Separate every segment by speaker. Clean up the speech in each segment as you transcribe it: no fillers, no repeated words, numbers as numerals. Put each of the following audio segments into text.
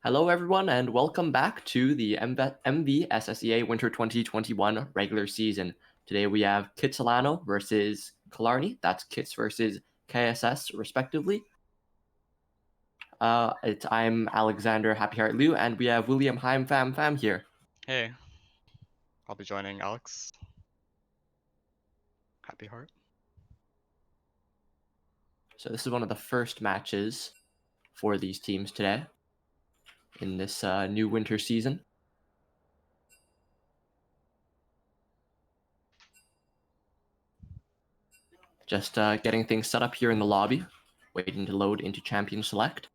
Speaker 1: Hello, everyone, and welcome back to the MVSSEA Winter 2021 regular season. Today we have Kitsilano versus Killarney. That's Kits versus KSS, respectively. I'm Alexander Happy Heart Liu, and we have William Heim Fam here.
Speaker 2: Hey, I'll be joining Alex. Happy Heart.
Speaker 1: So this is one of the first matches for these teams today in this new winter season. Just getting things set up here in the lobby, waiting to load into Champion Select.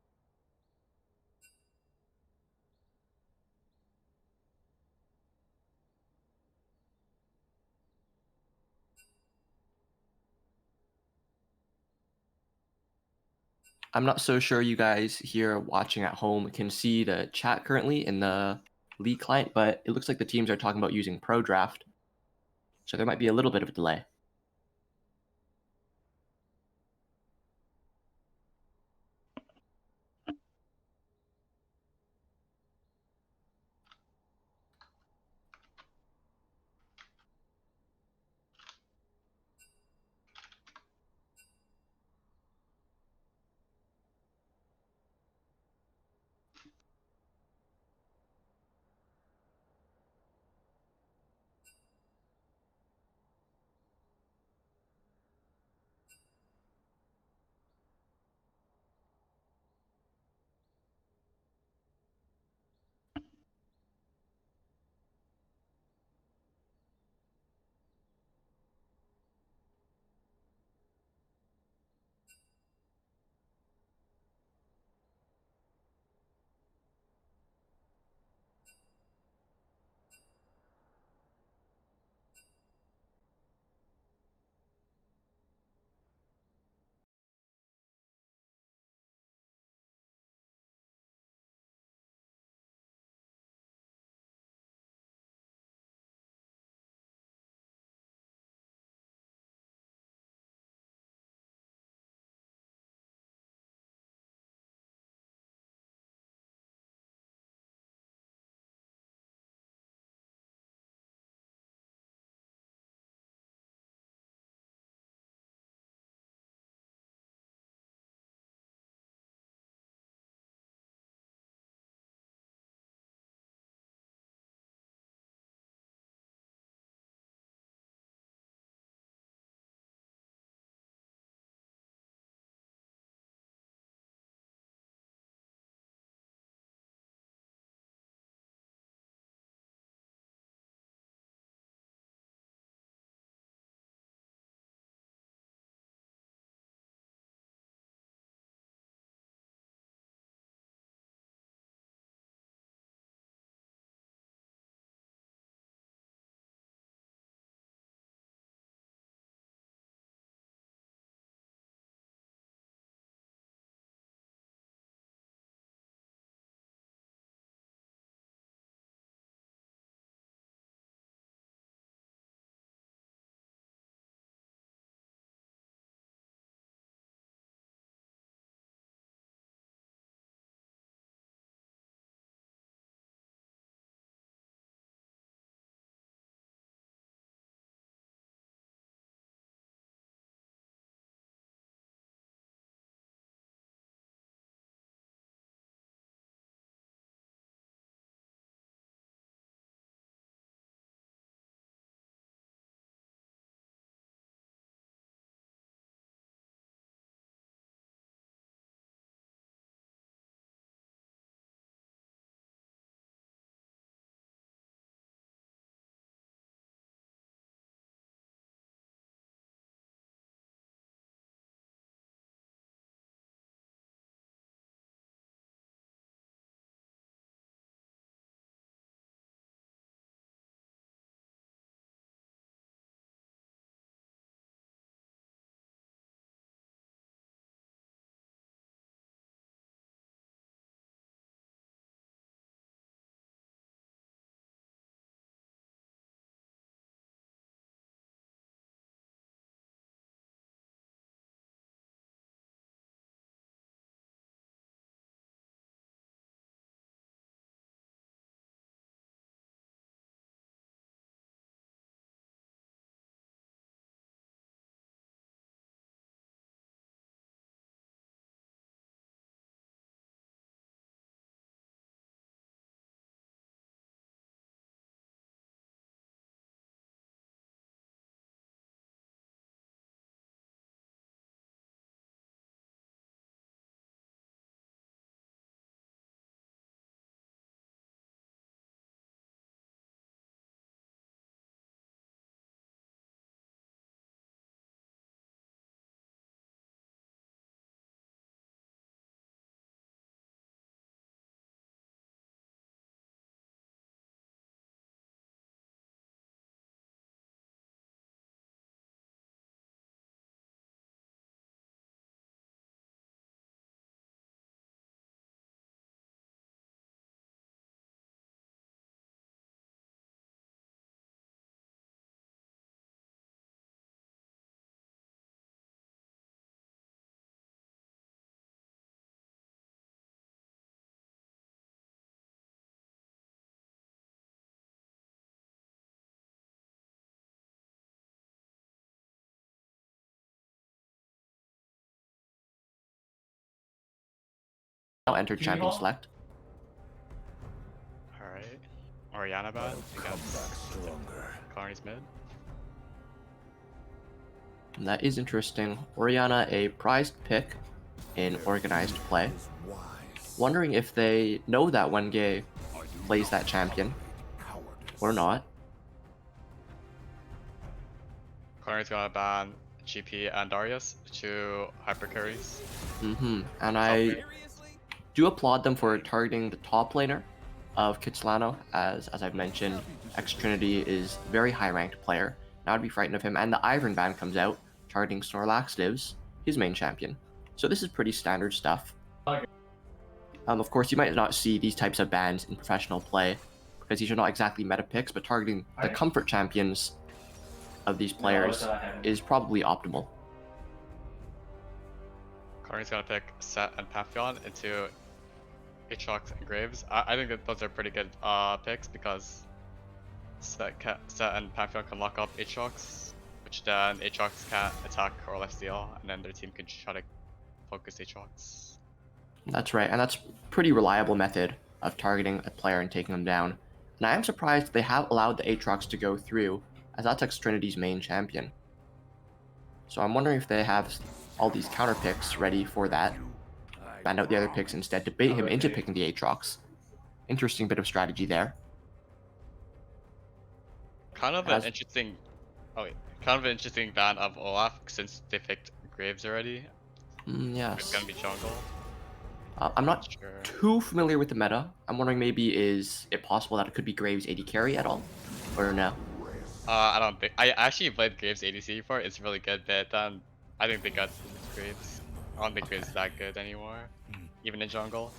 Speaker 1: I'm not so sure you guys here watching at home can see the chat currently in the League client, but it looks like the teams are talking about using Pro Draft. So there might be a little bit of a delay. Now enter champion select.
Speaker 2: Alright. Oriana ban against Killarney's mid.
Speaker 1: And that is interesting. Oriana, a prized pick in organized play. Wondering if they know that Wenge plays that champion or not.
Speaker 2: Killarney's gonna ban GP and Darius, two hyper carries.
Speaker 1: And I do applaud them for targeting the top laner of Kitsilano, as I've mentioned, X-Trinity is very high-ranked player. Now I'd be frightened of him, and the Iron ban comes out, targeting Snorlax, his main champion. So this is pretty standard stuff. Of course, you might not see these types of bans in professional play, because these are not exactly meta picks, but targeting the comfort champions of these players is probably optimal.
Speaker 2: Killarney's gonna pick Set and Pantheon into Aatrox and Graves. I think that those are pretty good picks because Set and Pantheon can lock up Aatrox, which then Aatrox can't attack or left steal, and then their team can try to focus Aatrox.
Speaker 1: That's right, and that's a pretty reliable method of targeting a player and taking them down. And I am surprised they have allowed the Aatrox to go through, as that's X-Trinity's main champion. So I'm wondering if they have all these counter picks ready for that. Ban out the other picks instead to bait him into picking the Aatrox. Interesting bit of strategy there.
Speaker 2: Kind of an interesting ban of Olaf since they picked Graves already.
Speaker 1: Yes.
Speaker 2: It's gonna be jungle.
Speaker 1: I'm not too familiar with the meta. I'm wondering maybe is it possible that it could be Graves AD carry at all? Or no?
Speaker 2: I don't think. I actually played Graves ADC before. It's really good, but I think they got Graves. I don't think Graves is that good anymore, even in jungle.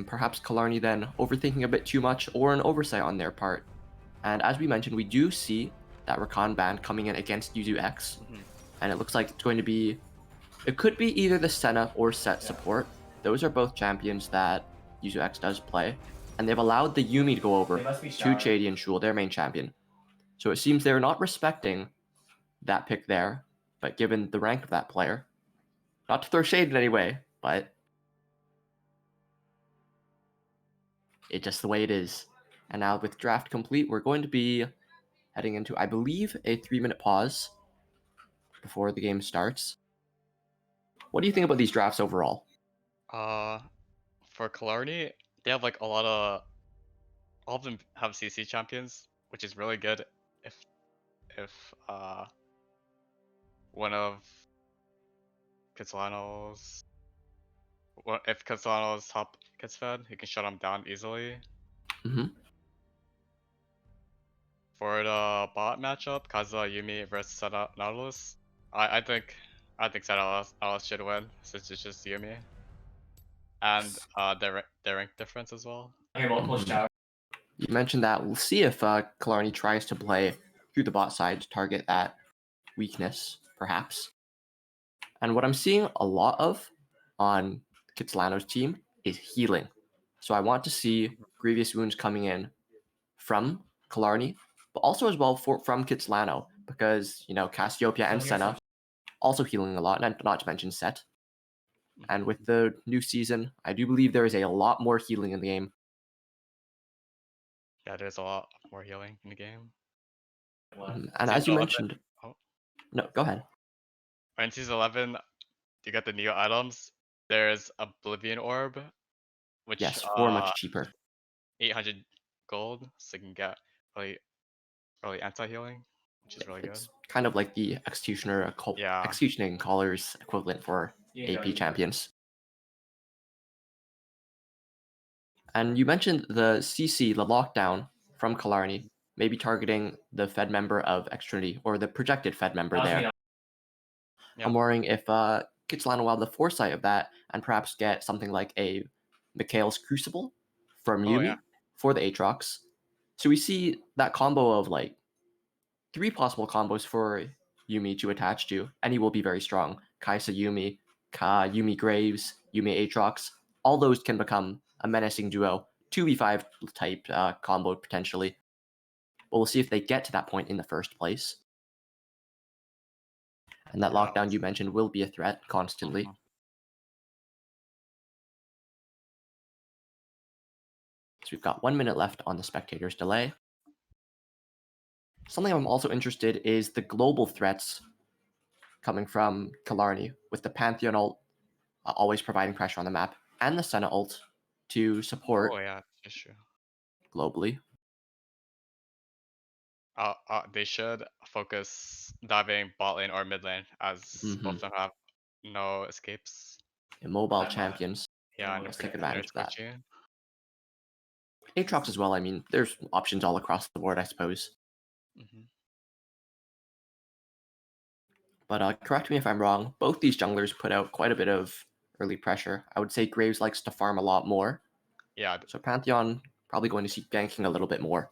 Speaker 1: Perhaps Killarney then overthinking a bit too much or an oversight on their part. And as we mentioned, we do see that Rakan ban coming in against Yuzu X. And it looks like it's going to be... It could be either the Senna or Set support. Those are both champions that Yuzu X does play. And they've allowed the Yuumi to go over to Chadi and Shul, their main champion. So it seems they're not respecting that pick there, but given the rank of that player, not to throw shade in any way, but it's just the way it is. And now with draft complete, we're going to be heading into, I believe, a 3-minute pause before the game starts. What do you think about these drafts overall?
Speaker 2: For Killarney, they have like a lot of... All of them have CC champions, which is really good if one of Kitsilano's... If Kitsilano's top gets fed, he can shut him down easily. For the bot matchup, Kaza Yuumi versus Seta Nautilus, I think Seta Nautilus should win since it's just Yuumi, and their rank difference as well.
Speaker 1: You mentioned that. We'll see if Killarney tries to play through the bot side to target that weakness, perhaps. And what I'm seeing a lot of on Kitsilano's team is healing. So I want to see Grievous Wounds coming in from Killarney, but also as well from Kitsilano, because, you know, Cassiopeia and Senna also healing a lot, and not to mention Set. And with the new season, I do believe there is a lot more healing in the game.
Speaker 2: Yeah, there's a lot more healing in the game.
Speaker 1: And as you mentioned... No, go ahead.
Speaker 2: In Season 11, you get the new items. There's Oblivion Orb, which
Speaker 1: yes, for much cheaper.
Speaker 2: 800 gold, so you can get really anti-healing, which is really good.
Speaker 1: It's kind of like the Executioning Caller's equivalent for AP champions. And you mentioned the CC, the lockdown from Killarney, maybe targeting the Fed member of X-Trinity, or the projected Fed member there. Yeah. I'm worrying if Kitsilano will have the foresight of that and perhaps get something like a Mikhail's Crucible from Yuumi for the Aatrox. So we see that combo of like 3 possible combos for Yuumi to attach to, and he will be very strong. Kaisa Yuumi, Yuumi Graves, Yuumi Aatrox, all those can become a menacing duo, 2v5 type combo potentially. But we'll see if they get to that point in the first place. And that lockdown you mentioned will be a threat constantly. we've got 1 minute left on the spectator's delay. Something I'm also interested is the global threats coming from Killarney, with the Pantheon ult always providing pressure on the map, and the Senna ult to support
Speaker 2: Oh yeah, that's true.
Speaker 1: globally.
Speaker 2: They should focus diving bot lane or mid lane, as both of them have no escapes.
Speaker 1: Immobile champions.
Speaker 2: Yeah, and
Speaker 1: Let's take advantage of that.
Speaker 2: switching.
Speaker 1: Aatrox as well. I mean, there's options all across the board, I suppose. But correct me if I'm wrong, both these junglers put out quite a bit of early pressure. I would say Graves likes to farm a lot more.
Speaker 2: Yeah,
Speaker 1: So Pantheon probably going to see ganking a little bit more,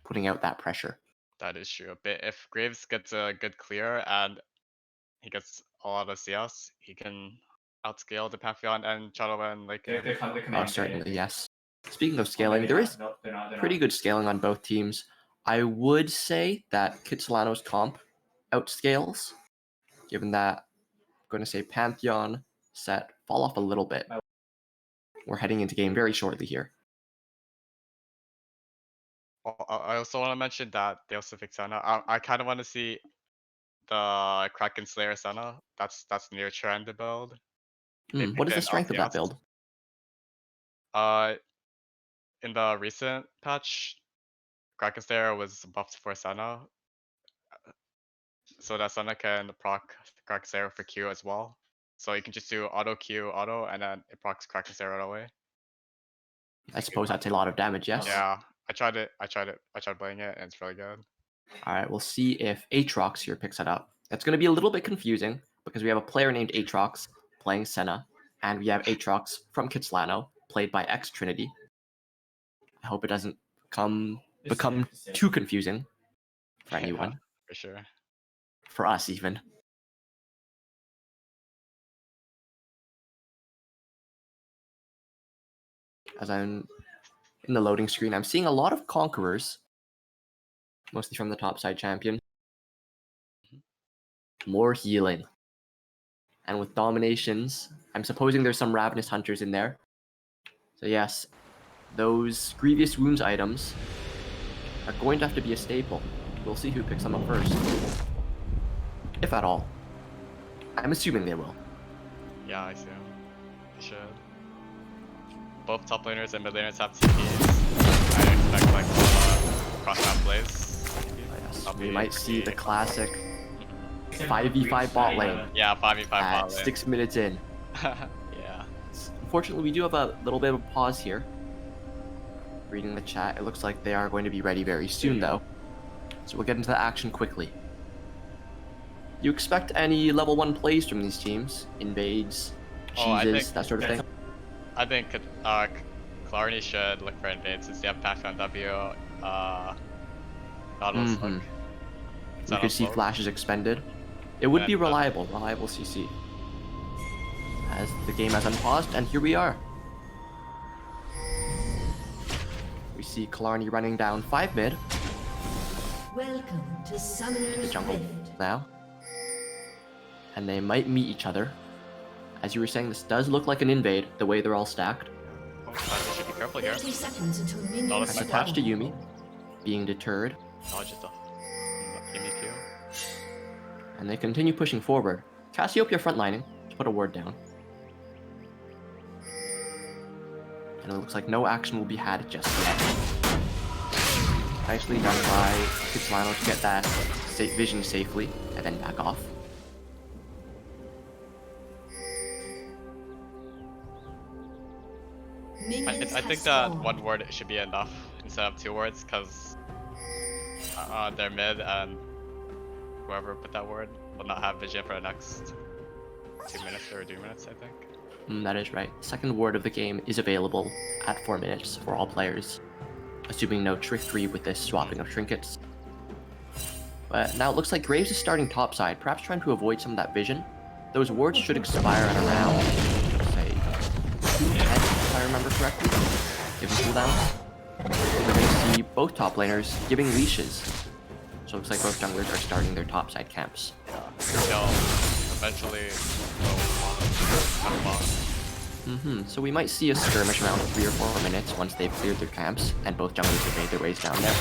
Speaker 1: putting out that pressure.
Speaker 2: that is true. But if Graves gets a good clear and he gets a lot of CS, he can outscale the Pantheon and Shadow and like
Speaker 1: Certainly, yes. Speaking of scaling, there is pretty good scaling on both teams. I would say that Kitsilano's comp outscales, given that I'm going to say Pantheon set fall off a little bit. We're heading into game very shortly here.
Speaker 2: I also want to mention that they also fixed Senna. I kind of want to see the Kraken Slayer Senna. That's near trend build.
Speaker 1: What is the strength of that build?
Speaker 2: In the recent patch, Kraken Slayer was buffed for Senna, so that Senna can proc Kraken Slayer for Q as well. So you can just do auto Q auto, and then it procs Kraken Slayer right away.
Speaker 1: I suppose that's a lot of damage, yes?
Speaker 2: Yeah, I tried playing it, and it's really good.
Speaker 1: All right, we'll see if Aatrox here picks it up. It's going to be a little bit confusing because we have a player named Aatrox playing Senna, and we have Aatrox from Kitsilano, played by X Trinity. I hope it doesn't become too confusing for anyone.
Speaker 2: Yeah, for sure.
Speaker 1: For us, even. As I'm in the loading screen, I'm seeing a lot of Conquerors, mostly from the topside champion. More healing. And with dominations, I'm supposing there's some Ravenous Hunters in there. So yes, those Grievous Wounds items are going to have to be a staple. We'll see who picks them up first. If at all. I'm assuming they will.
Speaker 2: Yeah, I assume. They should. Both top laners and mid laners have TPs. I expect like cross-map plays.
Speaker 1: Yes, we might see the classic 5v5 bot lane.
Speaker 2: Yeah, 5v5 bot lane.
Speaker 1: 6 minutes in.
Speaker 2: Yeah.
Speaker 1: Unfortunately, we do have a little bit of a pause here. Reading the chat, it looks like they are going to be ready very soon, though. So we'll get into the action quickly. You expect any level 1 plays from these teams? Invades, cheeses, that sort of thing?
Speaker 2: I think Killarney should look for invades since they have Pantheon W, Nautilus Hook.
Speaker 1: We could see flashes expended. It would be reliable CC. As the game has unpaused, and here we are. We see Killarney running down 5 mid.
Speaker 3: Welcome to Summoner's
Speaker 1: The jungle
Speaker 3: Rift.
Speaker 1: now. And they might meet each other. As you were saying, this does look like an invade, the way they're all stacked.
Speaker 2: Oh, you should be careful here.
Speaker 3: 30 seconds until
Speaker 2: Nautilus
Speaker 3: minions
Speaker 1: That's
Speaker 2: might
Speaker 1: attached to Yuumi, being deterred.
Speaker 2: Dodge the Yuumi Q.
Speaker 1: And they continue pushing forward. Cassiopeia frontlining to put a ward down. And it looks like no action will be had just yet. Nicely done by Kitsilano to get that vision safely, and then back off.
Speaker 2: I think that one word should be enough instead of 2 words, because they're mid and whoever put that word will not have vision for the next 2 minutes or 3 minutes, I think.
Speaker 1: That is right. Second ward of the game is available at 4 minutes for all players, assuming no trickery with this swapping of trinkets. But now it looks like Graves is starting topside, perhaps trying to avoid some of that vision. Those wards should expire at around, say, 2:10, if I remember correctly, given cooldowns. We're going to see both top laners giving leashes. So it looks like both junglers are starting their topside camps.
Speaker 2: Yeah, they'll eventually go on.
Speaker 1: So we might see a skirmish around 3 or 4 minutes once they've cleared their camps and both junglers have made their ways down there.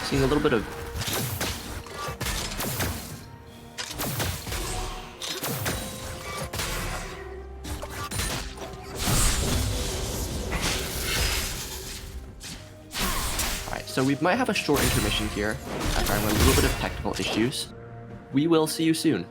Speaker 1: Seeing a little bit of so we might have a short intermission here after I'm a little bit of technical issues. We will see you soon.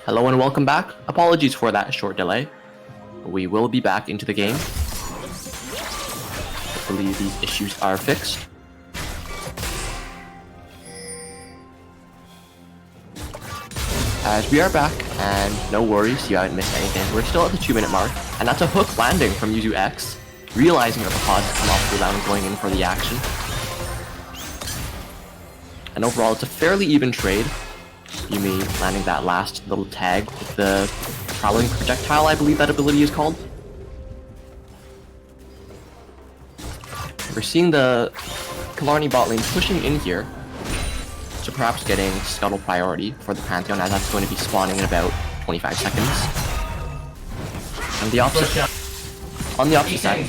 Speaker 1: Hello and welcome back. Apologies for that short delay. We will be back into the game. Hopefully these issues are fixed. As we are back, and no worries, you haven't missed anything. We're still at the 2-minute mark, and that's a hook landing from Yuzu X, realizing that the pause has come off cooldown and going in for the action. And overall, it's a fairly even trade. Yumi landing that last little tag with the prowling projectile, I believe that ability is called. We're seeing the Killarney bot lane pushing in here, so perhaps getting scuttle priority for the Pantheon, as that's going to be spawning in about 25 seconds. On the opposite side,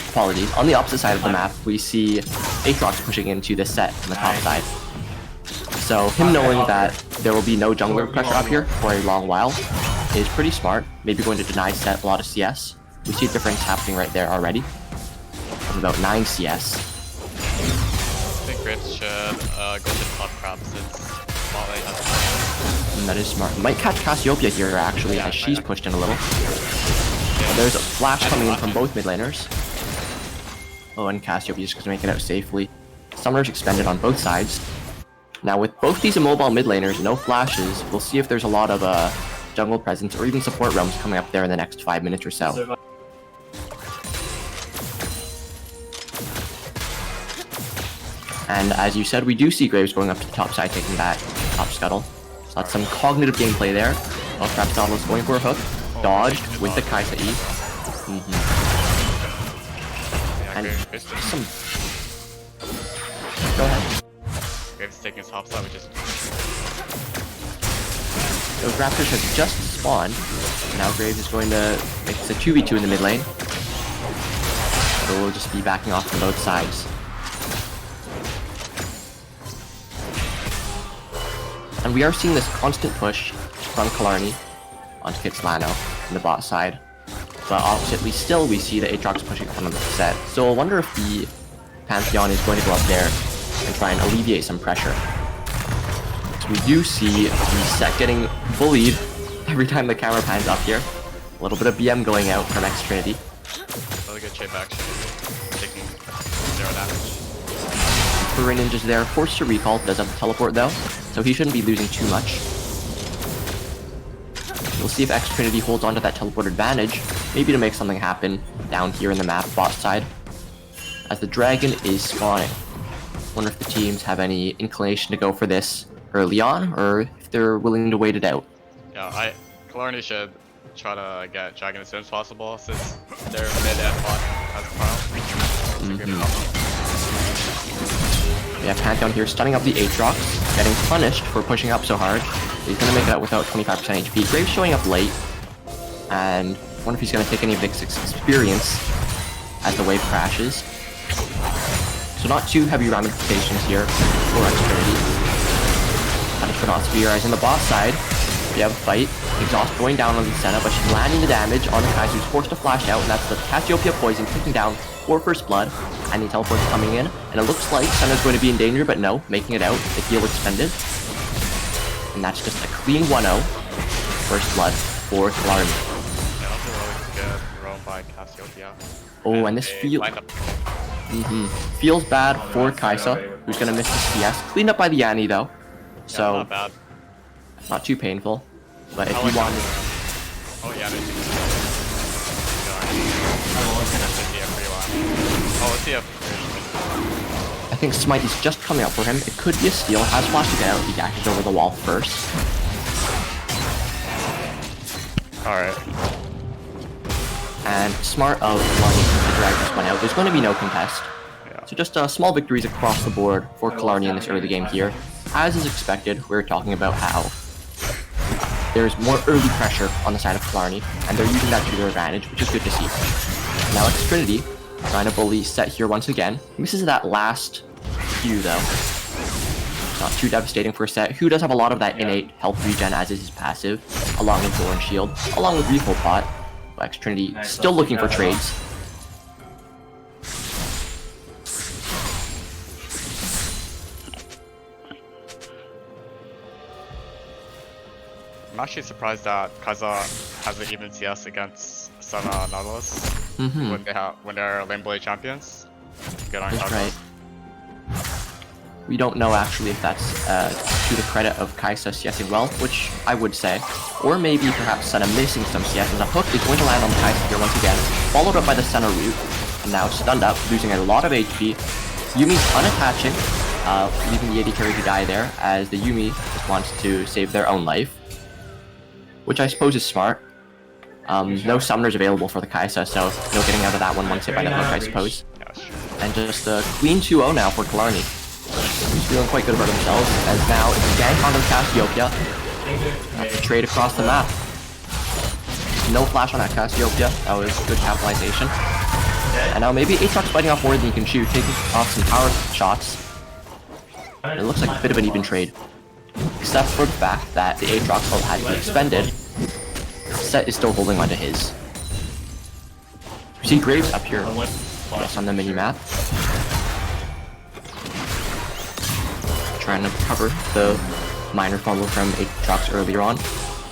Speaker 1: apologies, on the opposite side of the map, we see Aatrox pushing into the set on the top side. So him knowing that there will be no jungler pressure up here for a long while is pretty smart. Maybe going to deny set a lot of CS. We see a difference happening right there already. Of about 9 CS.
Speaker 2: I think Graves should go to top crop since bot lane has.
Speaker 1: That is smart. Might catch Cassiopeia here actually, as she's pushed in a little. There's a flash coming in from both mid laners. Oh, and Cassiopeia just going to make it out safely. Summoners expended on both sides. Now with both these immobile mid laners, no flashes, we'll see if there's a lot of jungle presence or even support realms coming up there in the next 5 minutes or so. And as you said, we do see Graves going up to the top side, taking that top scuttle. So that's some cognitive gameplay there. Oh, Frapscuttle is going for a hook. Dodge with the Kai'Sa E. And some... Go ahead.
Speaker 2: Graves taking his top side, which is...
Speaker 1: Those Raptors have just spawned. Now Graves is going to make this a 2v2 in the mid lane. So we'll just be backing off from both sides. And we are seeing this constant push from Killarney onto Kitsilano in the bot side. But oppositely still we see the Aatrox pushing from the set. So I wonder if the Pantheon is going to go up there and try and alleviate some pressure. So we do see the set getting bullied every time the camera pans up here. A little bit of BM going out from X Trinity.
Speaker 2: Really good chip action. Taking 0 damage.
Speaker 1: Furry Ninja's there, forced to recall, does have the teleport though, so he shouldn't be losing too much. We'll see if X Trinity holds onto that teleport advantage, maybe to make something happen down here in the map bot side. As the dragon is spawning. Wonder if the teams have any inclination to go for this early on, or if they're willing to wait it out.
Speaker 2: Yeah, Killarney should try to get dragon as soon as possible since their mid and bot has a problem.
Speaker 1: We have Pantheon here stunning up the Aatrox, getting punished for pushing up so hard. He's going to make it out without 25% HP. Graves showing up late, and I wonder if he's going to take any of Vic's experience as the wave crashes. So not too heavy ramifications here for X Trinity. Punish for not spear, as in the boss side, we have a fight. Exhaust going down on the Senna, but she's landing the damage on the Kai'Sa, who's forced to flash out, and that's the Cassiopeia poison kicking down for first blood. And the teleport's coming in, and it looks like Senna's going to be in danger, but no, making it out, the heal expended. And that's just a clean 1-0. First blood for Killarney.
Speaker 2: Yeah, that's a really good roam by Cassiopeia.
Speaker 1: Oh, and this feels bad for Kai'Sa, who's going to miss the CS. Cleaned up by the Yanni, though. So,
Speaker 2: yeah, not bad.
Speaker 1: Not too painful. But if you want...
Speaker 2: Oh, yeah,
Speaker 1: I think Smite is just coming up for him. It could be a steal. Has flashed to get out. He dashes over the wall first.
Speaker 2: Alright.
Speaker 1: And smart of one to drag this one out. There's going to be no contest.
Speaker 2: Yeah.
Speaker 1: So just small victories across the board for Killarney in this early game here. As is expected, we were talking about how there's more early pressure on the side of Killarney, and they're using that to their advantage, which is good to see. Now X Trinity trying to bully Set here once again. Misses that last Q though. Not too devastating for Set, who does have a lot of that innate health regen as is his passive, along with Thorn Shield, along with Refill Pot. But X Trinity still looking for trades.
Speaker 2: I'm actually surprised that Kai'Sa has an even CS against Senna Nautilus when they're lane bully champions. Good on
Speaker 1: That's
Speaker 2: Kai'Sa.
Speaker 1: right. We don't know actually if that's to the credit of Kai'Sa CSing well, which I would say. Or maybe perhaps Senna missing some CS, and a hook is going to land on the Kai'Sa here once again, followed up by the Senna root, and now stunned up, losing a lot of HP. Yumi's unattaching, leaving the AD carry to die there, as the Yumi just wants to save their own life. Which I suppose is smart. No summoners available for the Kai'Sa, so no getting out of that one once hit by the hook, I suppose. And just a clean 2-0 now for Killarney. He's feeling quite good about themselves, as now it's a gank onto the Cassiopeia. That's a trade across the map. No flash on that Cassiopeia, that was good capitalization. And now maybe Aatrox fighting off more than he can chew, taking off some power shots. And it looks like a bit of an even trade. Except for the fact that the Aatrox ult had to be expended, Set is still holding onto his. We see Graves up here, yes, on the mini-map. Trying to cover the minor fumble from Aatrox earlier on.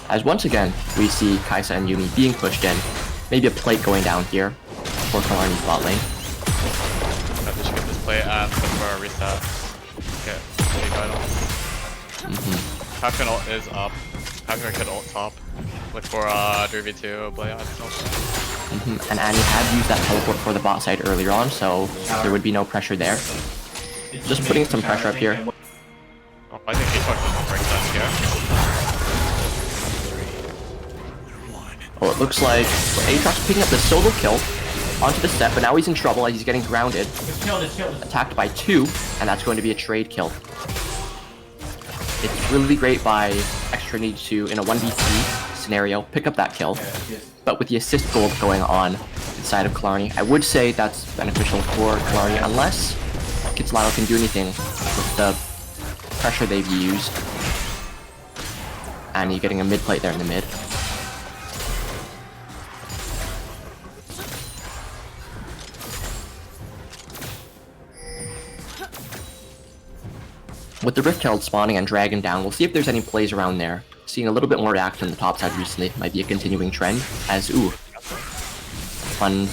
Speaker 1: As once again, we see Kai'Sa and Yumi being pushed in. Maybe a plate going down here for Killarney's bot lane.
Speaker 2: I should get this play and look for a reset. set. Okay, big items. Papillon ult is up. Papillon could ult top. Look for 3v2 play odds also.
Speaker 1: And Annie had used that teleport for the bot side earlier on, so there would be no pressure there. Just putting some pressure up here.
Speaker 2: Oh, I think Aatrox doesn't break that here.
Speaker 1: Well, it looks like Aatrox picking up the solo kill onto the set, but now he's in trouble as he's getting grounded. Attacked by 2, and that's going to be a trade kill. It's really great by Extra Need to, in a 1v3 scenario, pick up that kill. But with the assist gold going on inside of Killarney, I would say that's beneficial for Killarney, unless Kitsilano can do anything with the pressure they've used. And you're getting a mid plate there in the mid. With the Rift Herald spawning and Dragon down, we'll see if there's any plays around there. Seeing a little bit more reaction on the top side recently might be a continuing trend, as fun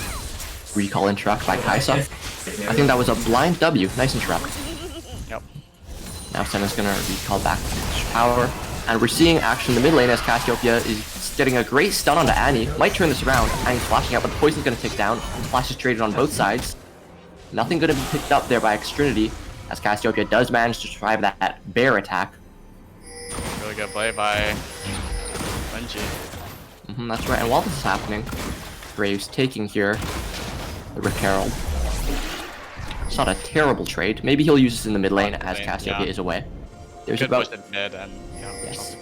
Speaker 1: recall interrupt by Kaisa. I think that was a blind W, nice interrupt.
Speaker 2: Yep.
Speaker 1: Now Senna's gonna recall back to the tower, and we're seeing action in the mid lane as Cassiopeia is getting a great stun onto Annie. Might turn this around, Annie's flashing out, but the poison's gonna tick down, and flash is traded on both sides. Nothing gonna be picked up there by Extrinity, as Cassiopeia does manage to survive that bear attack.
Speaker 2: Really good play by Bungie.
Speaker 1: That's right, and while this is happening, Graves taking here the Rift Herald. It's not a terrible trade. Maybe he'll use this in the mid lane as Cassiopeia is away. There's about
Speaker 2: mid and,
Speaker 1: yes,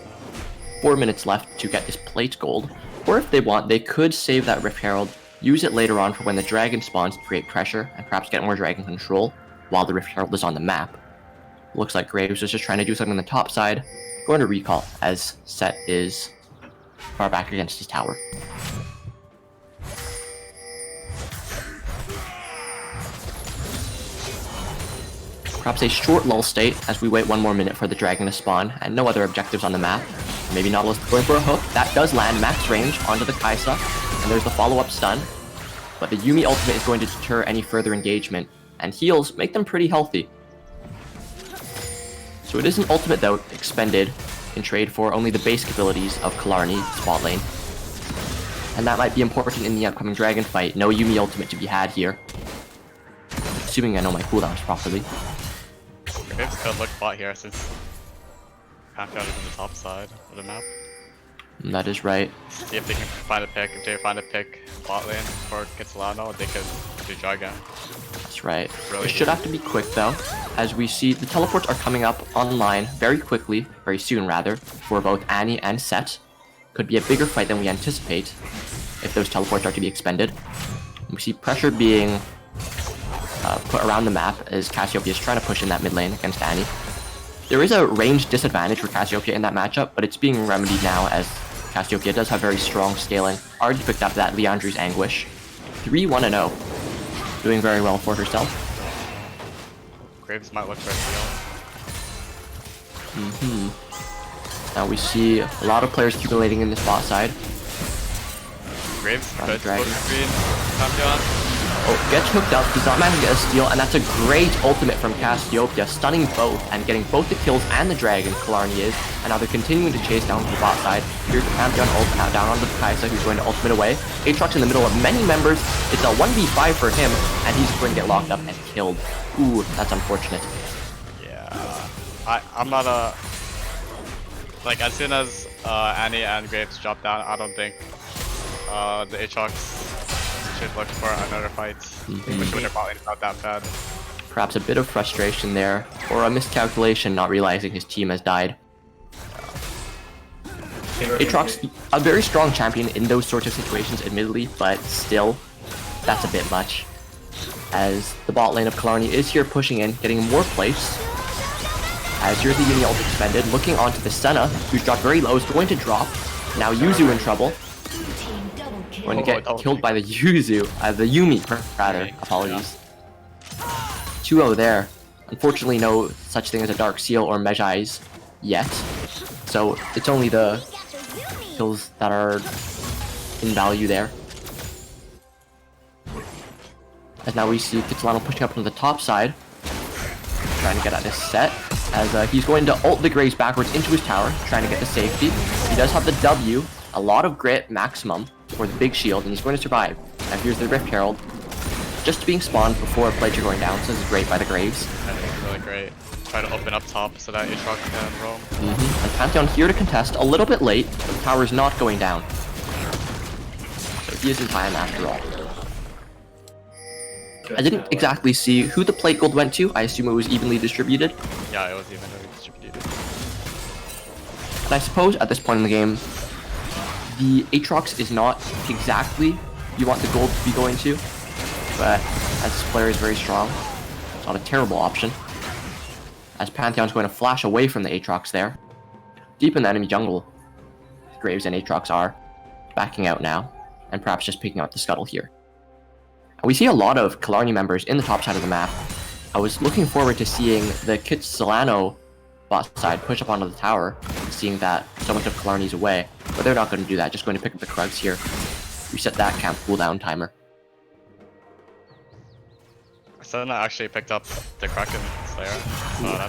Speaker 1: 4 minutes left to get this plate gold. Or if they want, they could save that Rift Herald, use it later on for when the dragon spawns to create pressure, and perhaps get more dragon control while the Rift Herald is on the map. Looks like Graves is just trying to do something on the top side. Going to recall as Set is far back against his tower. Perhaps a short lull state as we wait 1 more minute for the dragon to spawn, and no other objectives on the map. Maybe Nautilus going for a hook. That does land max range onto the Kaisa, and there's the follow-up stun. But the Yuumi ultimate is going to deter any further engagement, and heals make them pretty healthy. So it is an ultimate though, expended in trade for only the basic abilities of Killarney spot lane. And that might be important in the upcoming dragon fight. No Yuumi ultimate to be had here. Assuming I know my cooldowns properly.
Speaker 2: Graves could look bot here since Papillon is on the top side of the map.
Speaker 1: That is right.
Speaker 2: See if they can find a pick. If they find a pick bot lane for Kitsilano, they could do dragon.
Speaker 1: That's right.
Speaker 2: Really
Speaker 1: It should have to be quick though, as we see the teleports are coming up online very quickly, very soon rather, for both Annie and Set. Could be a bigger fight than we anticipate if those teleports are to be expended. We see pressure being put around the map as Cassiopeia is trying to push in that mid lane against Annie. There is a range disadvantage for Cassiopeia in that matchup, but it's being remedied now as Cassiopeia does have very strong scaling. Already picked up that Leandri's Anguish. 3-1-0. Doing very well for herself.
Speaker 2: Graves might look for a steal.
Speaker 1: Now we see a lot of players accumulating in this bot side.
Speaker 2: Graves
Speaker 1: On
Speaker 2: could
Speaker 1: dragon.
Speaker 2: smoke screen Papillon.
Speaker 1: Oh, gets hooked up, does not manage to get a steal, and that's a great ultimate from Cassiopeia, stunning both and getting both the kills and the dragon, Killarney is. And now they're continuing to chase down to the bot side. Here's the Pantheon ult now down onto the Kaisa, who's going to ultimate away. Aatrox in the middle of many members. It's a 1v5 for him, and he's going to get locked up and killed. Ooh, that's unfortunate.
Speaker 2: Yeah, I'm not a... Like, as soon as Annie and Graves drop down, I don't think the Aatrox should look for another fight. Which winner bot lane is not that bad.
Speaker 1: Perhaps a bit of frustration there, or a miscalculation not realizing his team has died. Aatrox, a very strong champion in those sorts of situations, admittedly, but still, that's a bit much. As the bot lane of Killarney is here pushing in, getting more plates. As here's the Yuumi ult expended, looking onto the Senna, who's dropped very low, is going to drop. Now Yuzu in trouble. Going to get killed by the Yuumi, rather, apologies. 2-0 there. Unfortunately, no such thing as a Dark Seal or Mejai's yet. So it's only the kills that are in value there. As now we see Kitsilano pushing up from the top side. trying to get at this set, as he's going to ult the Graves backwards into his tower, trying to get the safety. He does have the W, a lot of grit maximum for the big shield, and he's going to survive. And here's the Rift Herald, just being spawned before a Plager going down, so this is great by the Graves.
Speaker 2: I think it's really great. Try to open up top so that Aatrox can roam.
Speaker 1: And Pantheon here to contest, a little bit late, but the tower is not going down. So he is in time after all. I didn't exactly see who the plate gold went to. I assume it was evenly distributed.
Speaker 2: Yeah, it was evenly distributed.
Speaker 1: And I suppose at this point in the game, the Aatrox is not exactly you want the gold to be going to, but as this player is very strong, it's not a terrible option. As Pantheon's going to flash away from the Aatrox there. Deep in the enemy jungle, Graves and Aatrox are backing out now, and perhaps just picking out the scuttle here. And we see a lot of Killarney members in the top side of the map. I was looking forward to seeing the Kitsilano bot side push up onto the tower, seeing that so much of Killarney's away, but they're not going to do that, just going to pick up the Krugs here. Reset that camp cooldown timer.
Speaker 2: Senna actually picked up the Kraken Slayer.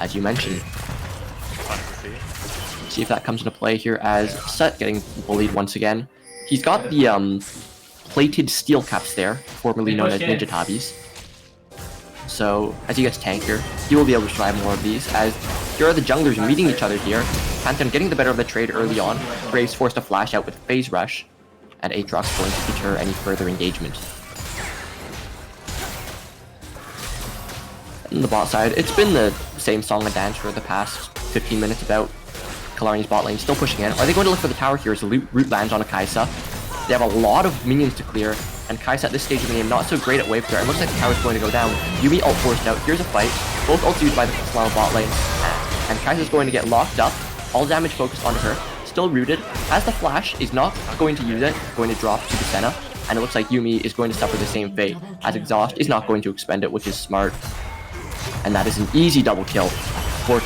Speaker 1: As you mentioned.
Speaker 2: Fun to
Speaker 1: See if that comes into play here as Set getting bullied once again. He's got the plated steel caps there, formerly known as Ninja Tabis. So as he gets tankier, he will be able to try more of these, as here are the junglers meeting each other here. Pantheon getting the better of the trade early on. Graves forced to flash out with Phase Rush, and Aatrox going to deter any further engagement. On the bot side, it's been the same song and dance for the past 15 minutes about Killarney's bot lane still pushing in. Are they going to look for the tower here as the root lands on a Kai'Sa? They have a lot of minions to clear, and Kai'Sa at this stage of the game not so great at wave clear. It looks like the tower's going to go down. Yuumi ult forced out. Here's a fight. Both ults used by the Kitsilano bot lane, and Kai'Sa's going to get locked up. All damage focused onto her. Still rooted. Has the flash, is not going to use it. Going to drop to the Senna, and it looks like Yuumi is going to suffer the same fate, as Exhaust is not going to expend it, which is smart. And that is an easy double kill for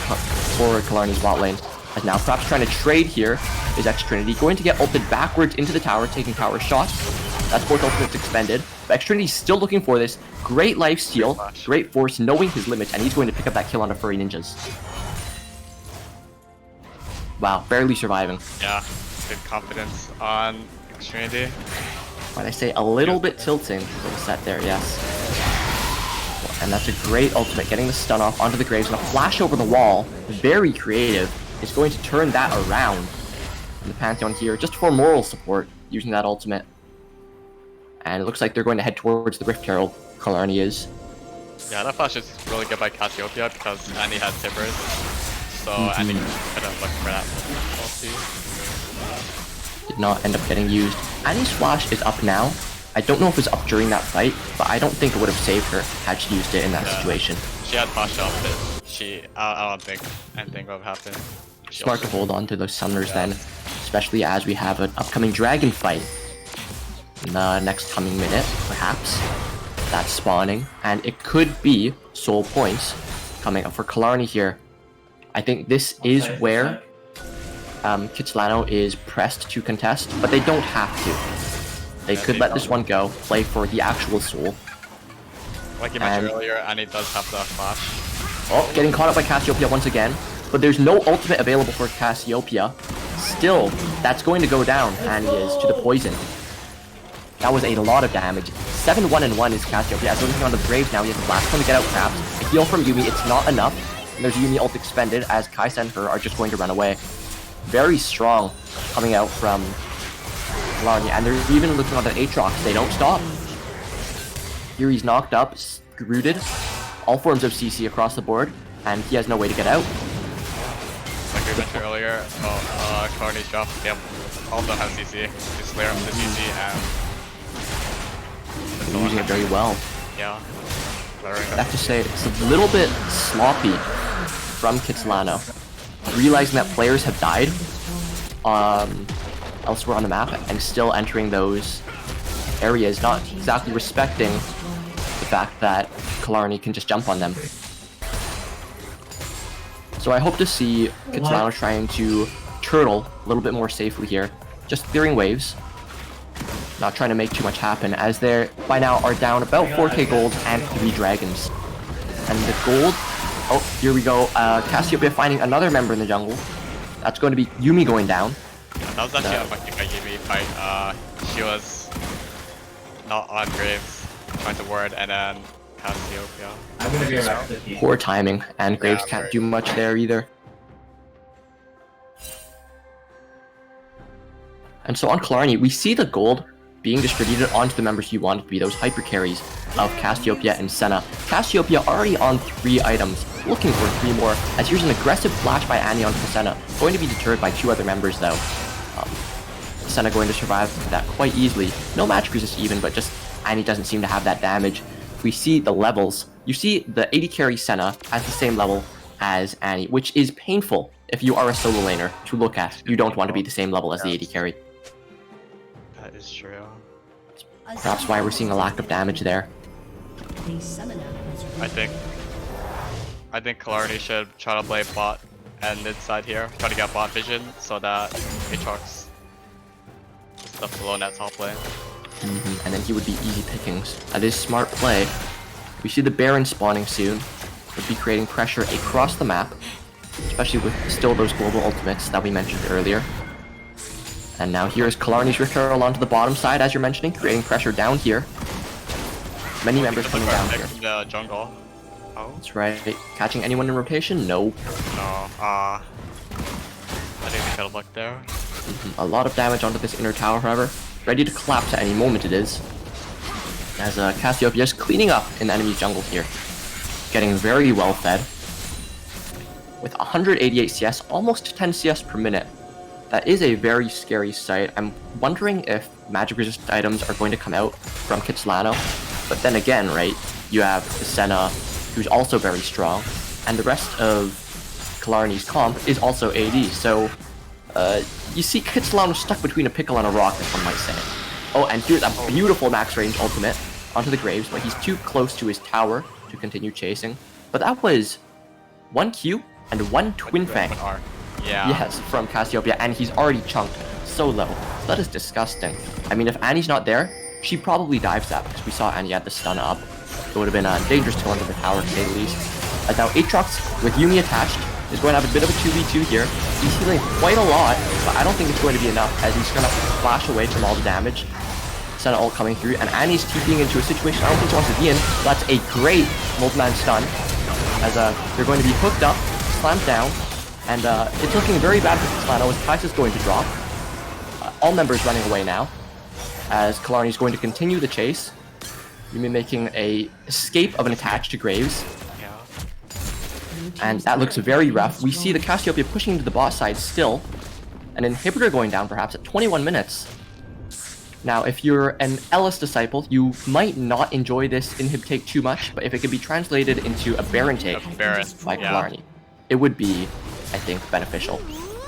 Speaker 1: Killarney's bot lane. As now perhaps trying to trade here is X-Trinity, going to get ulted backwards into the tower, taking tower shots. That's both ultimates expended. But X-Trinity's still looking for this. Great life steal, great force, knowing his limits, and he's going to pick up that kill on the furry ninjas. Wow, barely surviving.
Speaker 2: Yeah, good confidence on X-Trinity.
Speaker 1: When I say a little bit tilting for the set there, yes. And that's a great ultimate, getting the stun off onto the Graves, and a flash over the wall, very creative, is going to turn that around. And the Pantheon here, just for moral support, using that ultimate. And it looks like they're going to head towards the Rift Herald, Killarney is.
Speaker 2: Yeah, that flash is really good by Cassiopeia because Annie has Tibbers. So Annie kind of looking for that. We'll see.
Speaker 1: Did not end up getting used. Annie's flash is up now. I don't know if it was up during that fight, but I don't think it would have saved her had she used it in that situation.
Speaker 2: She had flash up, but I don't think anything would have happened.
Speaker 1: Smart to hold on to those summoners then, especially as we have an upcoming dragon fight in the next coming minute, perhaps. That's spawning, and it could be soul points coming up for Killarney here. I think this is where Kitsilano is pressed to contest, but they don't have to. They could let this one go, play for the actual soul.
Speaker 2: Like you mentioned earlier, Annie does have the flash.
Speaker 1: Oh, getting caught up by Cassiopeia once again. But there's no ultimate available for Cassiopeia. Still, that's going to go down, and he is to the poison. That was a lot of damage. 7-1-1 is Cassiopeia. As looking onto the Graves now, he has the last one to get out trapped. A heal from Yuumi, it's not enough. And there's Yuumi ult expended, as Kai'Sa and her are just going to run away. Very strong coming out from Killarney, and they're even looking on the Aatrox. They don't stop. Here he's knocked up, rooted, all forms of CC across the board, and he has no way to get out.
Speaker 2: Like we mentioned earlier, Killarney's drop, yep, all of them have CC. Just layer up the CC and...
Speaker 1: They're using it very well.
Speaker 2: Yeah.
Speaker 1: I have to say, it's a little bit sloppy from Kitsilano. Realizing that players have died elsewhere on the map and still entering those areas, not exactly respecting the fact that Killarney can just jump on them. So I hope to see Kitsilano trying to turtle a little bit more safely here, just clearing waves, not trying to make too much happen, as they by now are down about 4k gold and 3 dragons. And the gold Oh, here we go. Cassiopeia finding another member in the jungle. That's going to be Yuumi going down.
Speaker 2: That was actually a fucking Yumi fight. She was not on Graves, trying to ward, and then Cassiopeia.
Speaker 4: I'm gonna be around 50.
Speaker 1: Poor timing, and Graves
Speaker 2: Yeah,
Speaker 1: can't
Speaker 2: very
Speaker 1: do much there either. And so on Killarney, we see the gold being distributed onto the members you want it to be, those hyper carries of Cassiopeia and Senna. Cassiopeia already on 3 items, looking for 3 more, as here's an aggressive flash by Annie onto Senna, going to be deterred by 2 other members though. Senna going to survive that quite easily. No magic resist even, but just Annie doesn't seem to have that damage. If we see the levels, you see the 80 carry Senna has the same level as Annie, which is painful if you are a solo laner to look at. You don't want to be the same level as the 80 carry.
Speaker 2: That is true.
Speaker 1: Perhaps why we're seeing a lack of damage there.
Speaker 3: A summoner has
Speaker 2: I think Killarney should try to play bot and mid side here, try to get bot vision so that Aatrox is left alone at top lane.
Speaker 1: And then he would be easy pickings. That is smart play. We see the Baron spawning soon. Would be creating pressure across the map, especially with still those global ultimates that we mentioned earlier. And now here is Killarney's Rift Herald onto the bottom side, as you're mentioning, creating pressure down here. Many members coming down here.
Speaker 2: In the jungle. Oh,
Speaker 1: That's right. Catching anyone in rotation? No.
Speaker 2: no. I think we could have looked there.
Speaker 1: A lot of damage onto this inner tower, however. Ready to collapse at any moment it is. As Cassiopeia is cleaning up in the enemy jungle here. Getting very well fed. With 188 CS, almost 10 CS per minute. That is a very scary sight. I'm wondering if magic resist items are going to come out from Kitsilano. But then again, right, you have Senna, who's also very strong, and the rest of Killarney's comp is also AD, so you see Kitsilano stuck between a pickle and a rock, if one might say. Oh, and here's a beautiful max range ultimate onto the Graves, but he's too close to his tower to continue chasing. But that was 1 Q and 1 Twin Fang.
Speaker 2: Yeah.
Speaker 1: Yes, from Cassiopeia, and he's already chunked so low. That is disgusting. I mean, if Annie's not there, she probably dives that, because we saw Annie had the stun up. It would have been dangerous to go into the tower, to say the least. As now Aatrox, with Yuumi attached, is going to have a bit of a 2v2 here. He's healing quite a lot, but I don't think it's going to be enough, as he's going to flash away from all the damage. Senna ult coming through, and Annie's TPing into a situation I don't think she wants to be in. That's a great multi-man stun, as they're going to be hooked up, slammed down, and it's looking very bad for Kitsilano, as Price is going to drop. All members running away now, as Killarney is going to continue the chase. Yuumi making a escape of an attach to Graves. And that looks very rough. We see the Cassiopeia pushing into the bot side still. An inhibitor going down perhaps at 21 minutes. Now, if you're an Ellis disciple, you might not enjoy this inhib take too much, but if it could be translated into a Baron take by Killarney, it would be, I think, beneficial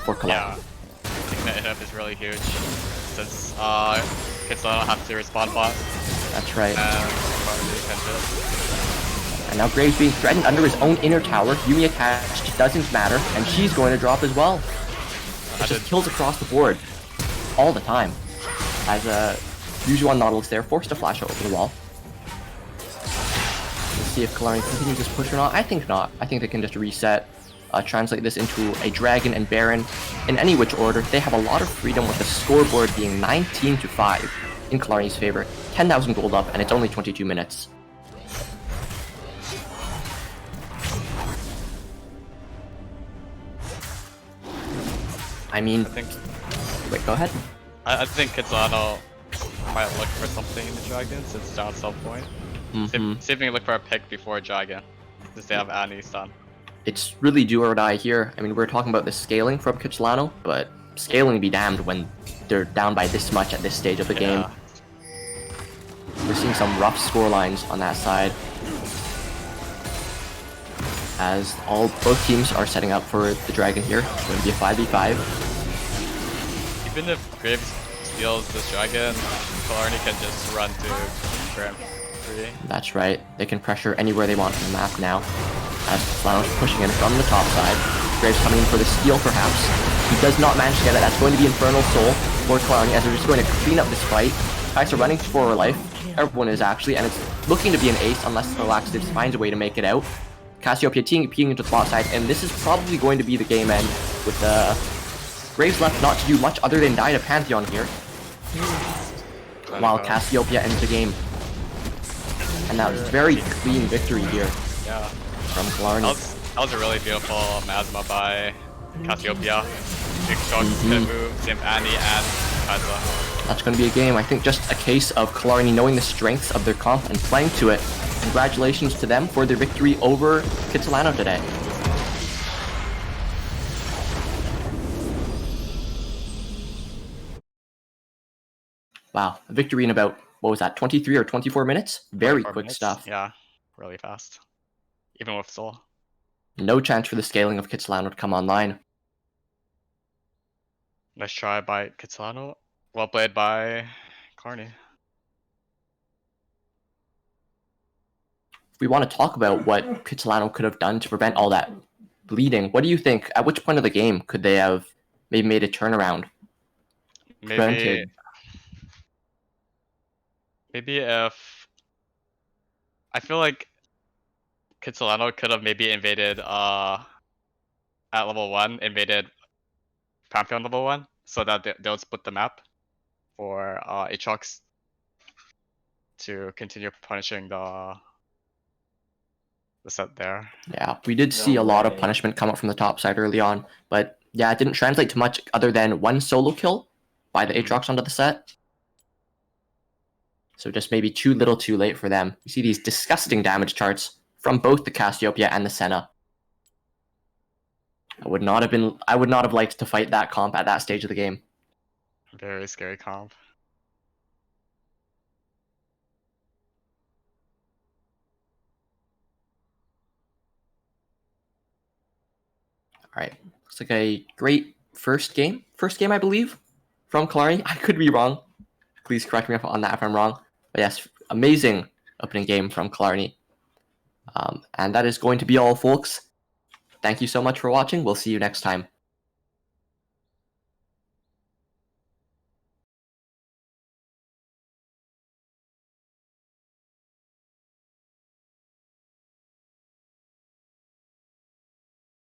Speaker 1: for Killarney.
Speaker 2: Yeah, I think that inhib is really huge, since Kitsilano has to respawn bot.
Speaker 1: That's right.
Speaker 2: And
Speaker 1: And now Graves being threatened under his own inner tower. Yuumi attached doesn't matter, and she's going to drop as well. It just kills across the board all the time. As usual on Nautilus there, forced to flash over the wall. Let's see if Killarney continues this push or not. I think not. I think they can just reset, translate this into a Dragon and Baron in any which order. They have a lot of freedom with the scoreboard being 19-5 in Killarney's favor. 10,000 gold up, and it's only 22 minutes. I mean, wait, go ahead.
Speaker 2: I think Kitsilano might look for something in the Dragon since it's down some point. See if we can look for a pick before Dragon, since they have Annie's done.
Speaker 1: It's really do or die here. I mean, we're talking about the scaling from Kitsilano, but scaling be damned when they're down by this much at this stage of the game. We're seeing some rough score lines on that side, as both teams are setting up for the Dragon here. It's going to be a 5v5.
Speaker 2: Even if Graves steals this Dragon, Killarney can just run to Grand 3.
Speaker 1: That's right. They can pressure anywhere they want on the map now. As Kitsilano's pushing in from the top side. Graves coming in for the steal, perhaps. He does not manage to get it. That's going to be Infernal Soul for Killarney, as they're just going to clean up this fight. Guys are running for life. Everyone is actually, and it's looking to be an ace unless the Laxatives finds a way to make it out. Cassiopeia peeking into the bot side, and this is probably going to be the game end with Graves left not to do much other than die to Pantheon here, while Cassiopeia ends the game. And that was very clean victory here from Killarney.
Speaker 2: That was a really beautiful Miasma by Cassiopeia. Big shots, good move, Zimp, Annie, and Kaza.
Speaker 1: That's going to be a game. I think just a case of Killarney knowing the strengths of their comp and playing to it. Congratulations to them for their victory over Kitsilano today. Wow, a victory in about, what was that, 23 or 24 minutes? Very quick stuff.
Speaker 2: Yeah, really fast. Even with Soul.
Speaker 1: No chance for the scaling of Kitsilano to come online.
Speaker 2: Nice try by Kitsilano. Well played by Killarney.
Speaker 1: If we want to talk about what Kitsilano could have done to prevent all that bleeding, what do you think? At which point of the game could they have maybe made a turnaround?
Speaker 2: Maybe if... I feel like Kitsilano could have maybe invaded at level 1, invaded Pantheon level 1, so that they'll split the map for Aatrox to continue punishing the set there.
Speaker 1: Yeah, we did see a lot of punishment come up from the top side early on, but yeah, it didn't translate to much other than one solo kill by the Aatrox onto the set. So just maybe too little too late for them. You see these disgusting damage charts from both the Cassiopeia and the Senna. I would not have liked to fight that comp at that stage of the game.
Speaker 2: Very scary comp.
Speaker 1: Alright, looks like a great first game. First game, I believe, from Killarney. I could be wrong. Please correct me on that if I'm wrong. But yes, amazing opening game from Killarney. And that is going to be all, folks. Thank you so much for watching. We'll see you next time.